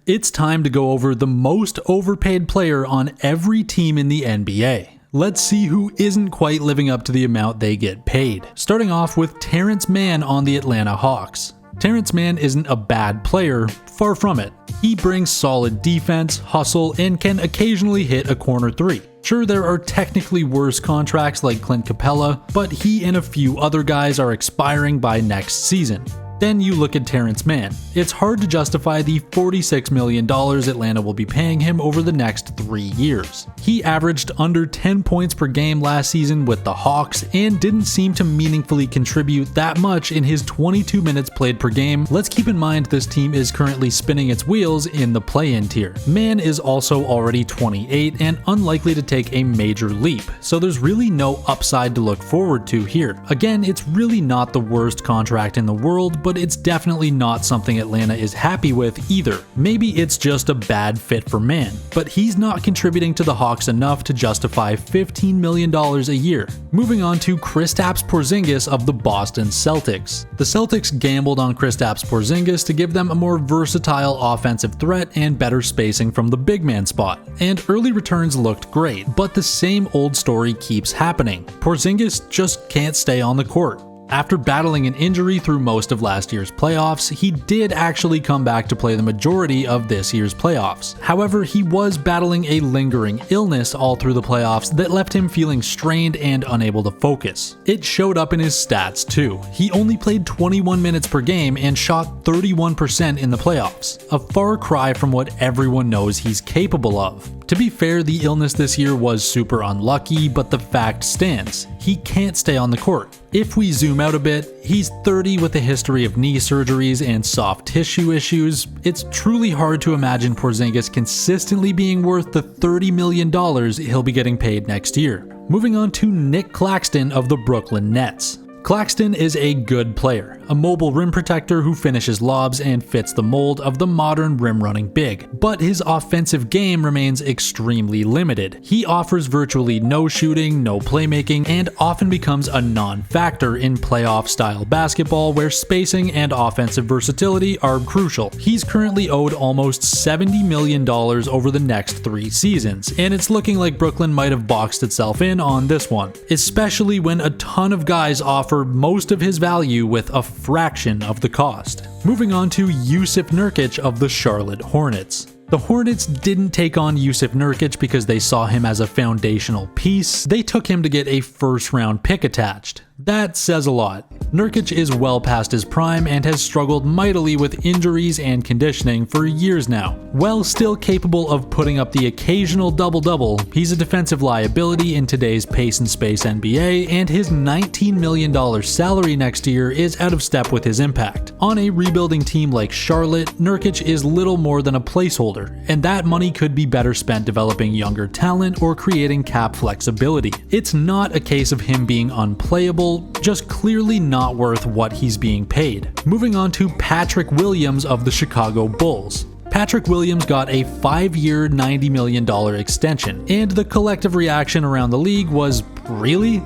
It's time to go over the most overpaid player on every team in the NBA. Let's see who isn't quite living up to the amount they get paid. Starting off with Terrence Man on the Atlanta Hawks. Terrence Man isn't a bad player, far from it. He brings solid defense, hustle, and can occasionally hit a corner three. Sure, there are technically worse contracts like Clint Capella, but he and a few other guys are expiring by next season. Then you look at Terrence Mann. It's hard to justify the $46 million Atlanta will be paying him over the next 3 years. He averaged under 10 points per game last season with the Hawks and didn't seem to meaningfully contribute that much in his 22 minutes played per game. Let's keep in mind this team is currently spinning its wheels in the play-in tier. Mann is also already 28 and unlikely to take a major leap, so there's really no upside to look forward to here. Again, it's really not the worst contract in the world, but it's definitely not something Atlanta is happy with either. Maybe it's just a bad fit for Mann, but he's not contributing to the Hawks enough to justify $15 million a year. Moving on to Kristaps Porzingis of the Boston Celtics. The Celtics gambled on Kristaps Porzingis to give them a more versatile offensive threat and better spacing from the big man spot, and early returns looked great, but the same old story keeps happening. Porzingis just can't stay on the court. After battling an injury through most of last year's playoffs, he did actually come back to play the majority of this year's playoffs. However, he was battling a lingering illness all through the playoffs that left him feeling strained and unable to focus. It showed up in his stats too. He only played 21 minutes per game and shot 31% in the playoffs, a far cry from what everyone knows he's capable of. To be fair, the illness this year was super unlucky, but the fact stands, he can't stay on the court. If we zoom out a bit, he's 30 with a history of knee surgeries and soft tissue issues. It's truly hard to imagine Porzingis consistently being worth the $30 million he'll be getting paid next year. Moving on to Nick Claxton of the Brooklyn Nets. Claxton is a good player, a mobile rim protector who finishes lobs and fits the mold of the modern rim-running big, but his offensive game remains extremely limited. He offers virtually no shooting, no playmaking, and often becomes a non-factor in playoff-style basketball where spacing and offensive versatility are crucial. He's currently owed almost $70 million over the next 3 seasons, and it's looking like Brooklyn might have boxed itself in on this one, especially when a ton of guys offer most of his value with a fraction of the cost. Moving on to Jusuf Nurkic of the Charlotte Hornets. The Hornets didn't take on Jusuf Nurkic because they saw him as a foundational piece. They took him to get a first-round pick attached. That says a lot. Nurkic is well past his prime and has struggled mightily with injuries and conditioning for years now. While still capable of putting up the occasional double-double, he's a defensive liability in today's pace and space NBA, and his $19 million salary next year is out of step with his impact. On a rebuilding team like Charlotte, Nurkic is little more than a placeholder, and that money could be better spent developing younger talent or creating cap flexibility. It's not a case of him being unplayable, just clearly not worth what he's being paid. Moving on to Patrick Williams of the Chicago Bulls. Patrick Williams got a 5-year, $90 million extension, and the collective reaction around the league was, really?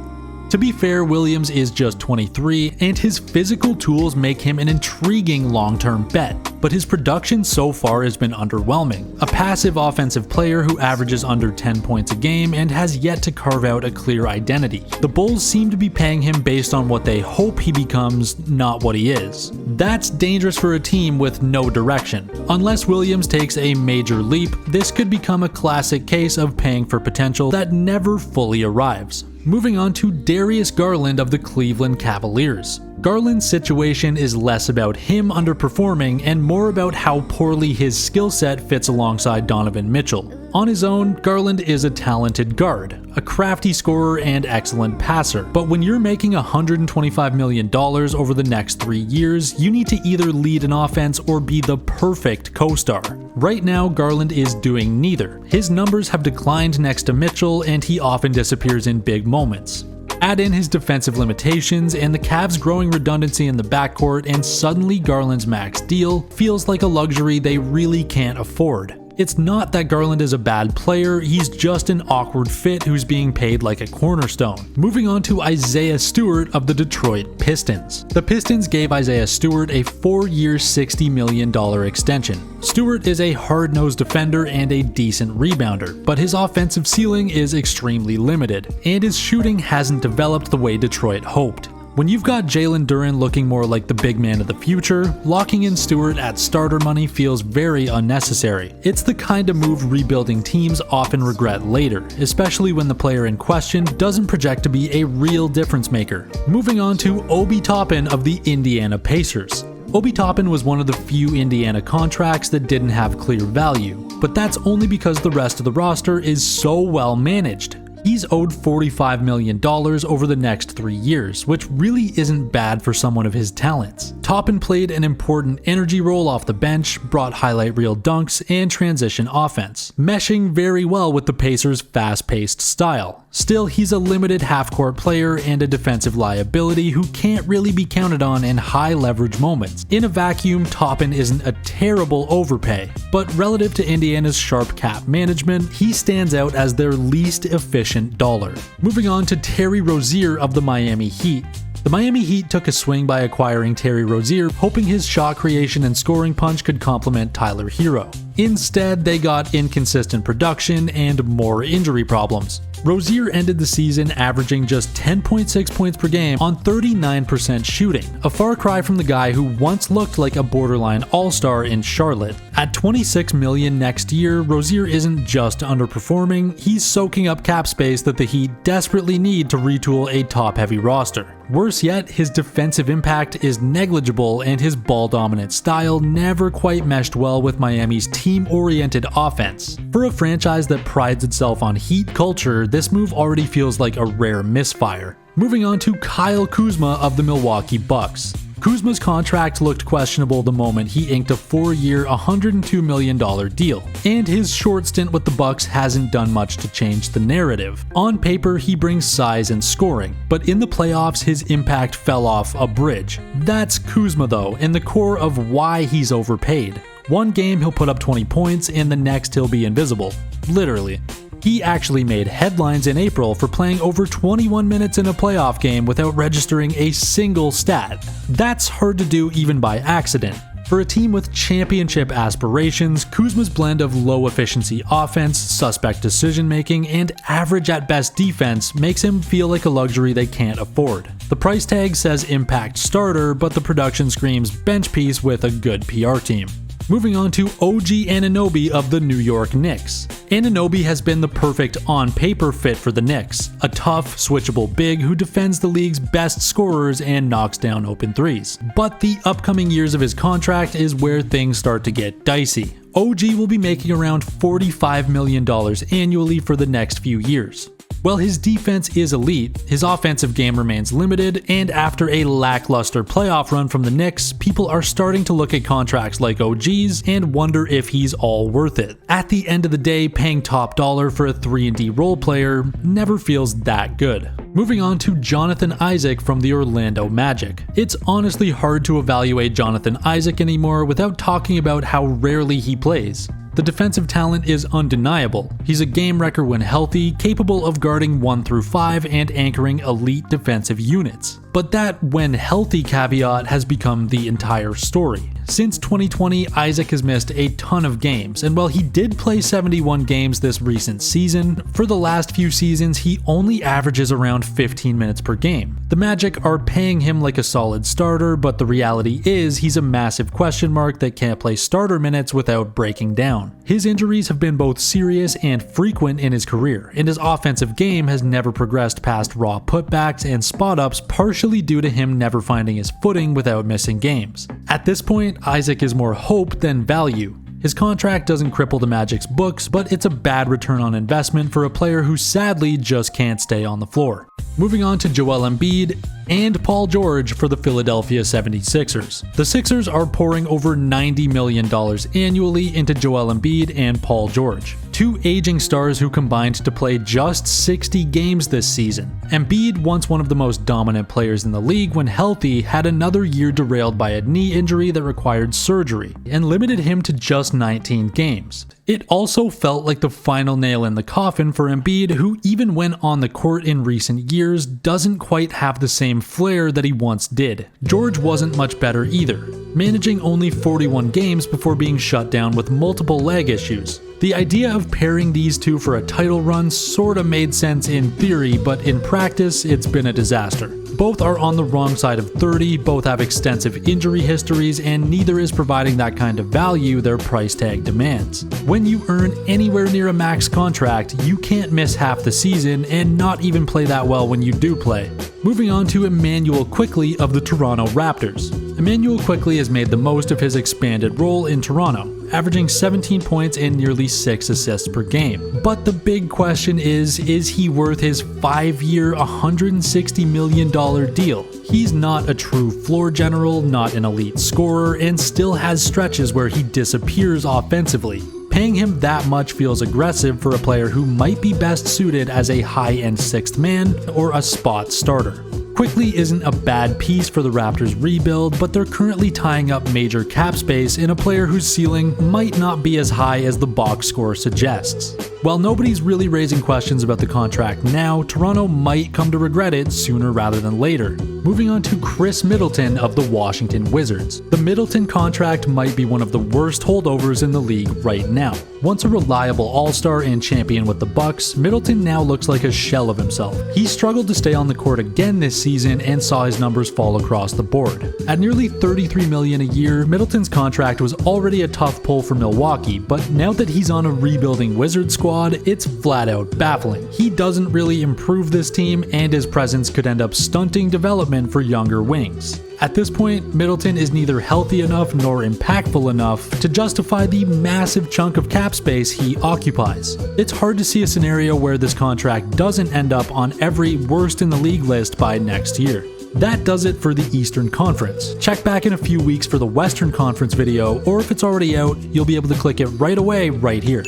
To be fair, Williams is just 23, and his physical tools make him an intriguing long-term bet, but his production so far has been underwhelming. A passive offensive player who averages under 10 points a game and has yet to carve out a clear identity. The Bulls seem to be paying him based on what they hope he becomes, not what he is. That's dangerous for a team with no direction. Unless Williams takes a major leap, this could become a classic case of paying for potential that never fully arrives. Moving on to Darius Garland of the Cleveland Cavaliers. Garland's situation is less about him underperforming and more about how poorly his skill set fits alongside Donovan Mitchell. On his own, Garland is a talented guard, a crafty scorer and excellent passer, but when you're making $125 million over the next 3 years, you need to either lead an offense or be the perfect co-star. Right now, Garland is doing neither. His numbers have declined next to Mitchell, and he often disappears in big moments. Add in his defensive limitations and the Cavs' growing redundancy in the backcourt, and suddenly Garland's max deal feels like a luxury they really can't afford. It's not that Garland is a bad player, he's just an awkward fit who's being paid like a cornerstone. Moving on to Isaiah Stewart of the Detroit Pistons. The Pistons gave Isaiah Stewart a 4-year $60 million extension. Stewart is a hard-nosed defender and a decent rebounder, but his offensive ceiling is extremely limited, and his shooting hasn't developed the way Detroit hoped. When you've got Jalen Duren looking more like the big man of the future, locking in Stewart at starter money feels very unnecessary. It's the kind of move rebuilding teams often regret later, especially when the player in question doesn't project to be a real difference maker. Moving on to Obi Toppin of the Indiana Pacers. Obi Toppin was one of the few Indiana contracts that didn't have clear value, but that's only because the rest of the roster is so well managed. He's owed $45 million over the next 3 years, which really isn't bad for someone of his talents. Toppin played an important energy role off the bench, brought highlight reel dunks, and transition offense, meshing very well with the Pacers' fast-paced style. Still, he's a limited half-court player and a defensive liability who can't really be counted on in high-leverage moments. In a vacuum, Toppin isn't a terrible overpay, but relative to Indiana's sharp cap management, he stands out as their least efficient dollar. Moving on to Terry Rozier of the Miami Heat. The Miami Heat took a swing by acquiring Terry Rozier, hoping his shot creation and scoring punch could complement Tyler Hero. Instead, they got inconsistent production and more injury problems. Rozier ended the season averaging just 10.6 points per game on 39% shooting, a far cry from the guy who once looked like a borderline all-star in Charlotte. At $26 million next year, Rozier isn't just underperforming, he's soaking up cap space that the Heat desperately need to retool a top-heavy roster. Worse yet, his defensive impact is negligible and his ball-dominant style never quite meshed well with Miami's team-oriented offense. For a franchise that prides itself on Heat culture, this move already feels like a rare misfire. Moving on to Kyle Kuzma of the Milwaukee Bucks. Kuzma's contract looked questionable the moment he inked a 4-year, $102 million deal, and his short stint with the Bucks hasn't done much to change the narrative. On paper, he brings size and scoring, but in the playoffs, his impact fell off a bridge. That's Kuzma though, and the core of why he's overpaid. One game he'll put up 20 points, and the next he'll be invisible. Literally. He actually made headlines in April for playing over 21 minutes in a playoff game without registering a single stat. That's hard to do even by accident. For a team with championship aspirations, Kuzma's blend of low-efficiency offense, suspect decision-making, and average-at-best defense makes him feel like a luxury they can't afford. The price tag says impact starter, but the production screams bench piece with a good PR team. Moving on to OG Anunoby of the New York Knicks. Anunoby has been the perfect on-paper fit for the Knicks, a tough, switchable big who defends the league's best scorers and knocks down open threes. But the upcoming years of his contract is where things start to get dicey. OG will be making around $45 million annually for the next few years. While his defense is elite, his offensive game remains limited, and after a lackluster playoff run from the Knicks, people are starting to look at contracts like OG's and wonder if he's all worth it. At the end of the day, paying top dollar for a 3-and-D role player never feels that good. Moving on to Jonathan Isaac from the Orlando Magic. It's honestly hard to evaluate Jonathan Isaac anymore without talking about how rarely he plays. The defensive talent is undeniable. He's a game wrecker when healthy, capable of guarding 1 through 5 and anchoring elite defensive units. But that when healthy caveat has become the entire story. Since 2020, Isaac has missed a ton of games, and while he did play 71 games this recent season, for the last few seasons he only averages around 15 minutes per game. The Magic are paying him like a solid starter, but the reality is he's a massive question mark that can't play starter minutes without breaking down. His injuries have been both serious and frequent in his career, and his offensive game has never progressed past raw putbacks and spot-ups, partially due to him never finding his footing without missing games. At this point, Isaac is more hope than value. His contract doesn't cripple the Magic's books, but it's a bad return on investment for a player who sadly just can't stay on the floor. Moving on to Joel Embiid and Paul George for the Philadelphia 76ers. The Sixers are pouring over $90 million annually into Joel Embiid and Paul George, two aging stars who combined to play just 60 games this season. Embiid, once one of the most dominant players in the league when healthy, had another year derailed by a knee injury that required surgery and limited him to just 19 games. It also felt like the final nail in the coffin for Embiid, who even when on the court in recent years doesn't quite have the same flair that he once did. George wasn't much better either, managing only 41 games before being shut down with multiple leg issues. The idea of pairing these two for a title run sorta made sense in theory, but in practice it's been a disaster. Both are on the wrong side of 30, both have extensive injury histories, and neither is providing that kind of value their price tag demands. When you earn anywhere near a max contract, you can't miss half the season and not even play that well when you do play. Moving on to Immanuel Quickley of the Toronto Raptors. Immanuel Quickley has made the most of his expanded role in Toronto, averaging 17 points and nearly 6 assists per game. But the big question is he worth his 5-year, $160 million deal? He's not a true floor general, not an elite scorer, and still has stretches where he disappears offensively. Paying him that much feels aggressive for a player who might be best suited as a high-end sixth man or a spot starter. Quickley isn't a bad piece for the Raptors' rebuild, but they're currently tying up major cap space in a player whose ceiling might not be as high as the box score suggests. While nobody's really raising questions about the contract now, Toronto might come to regret it sooner rather than later. Moving on to Chris Middleton of the Washington Wizards. The Middleton contract might be one of the worst holdovers in the league right now. Once a reliable all-star and champion with the Bucks, Middleton now looks like a shell of himself. He struggled to stay on the court again this season and saw his numbers fall across the board. At nearly $33 million a year, Middleton's contract was already a tough pull for Milwaukee, but now that he's on a rebuilding Wizards squad, it's flat out baffling. He doesn't really improve this team, and his presence could end up stunting development for younger wings. At this point, Middleton is neither healthy enough nor impactful enough to justify the massive chunk of cap space he occupies. It's hard to see a scenario where this contract doesn't end up on every worst in the league list by next year. That does it for the Eastern Conference. Check back in a few weeks for the Western Conference video, or if it's already out, you'll be able to click it right away right here.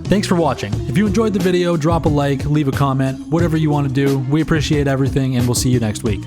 Thanks for watching. If you enjoyed the video, drop a like, leave a comment, whatever you want to do. We appreciate everything, and we'll see you next week.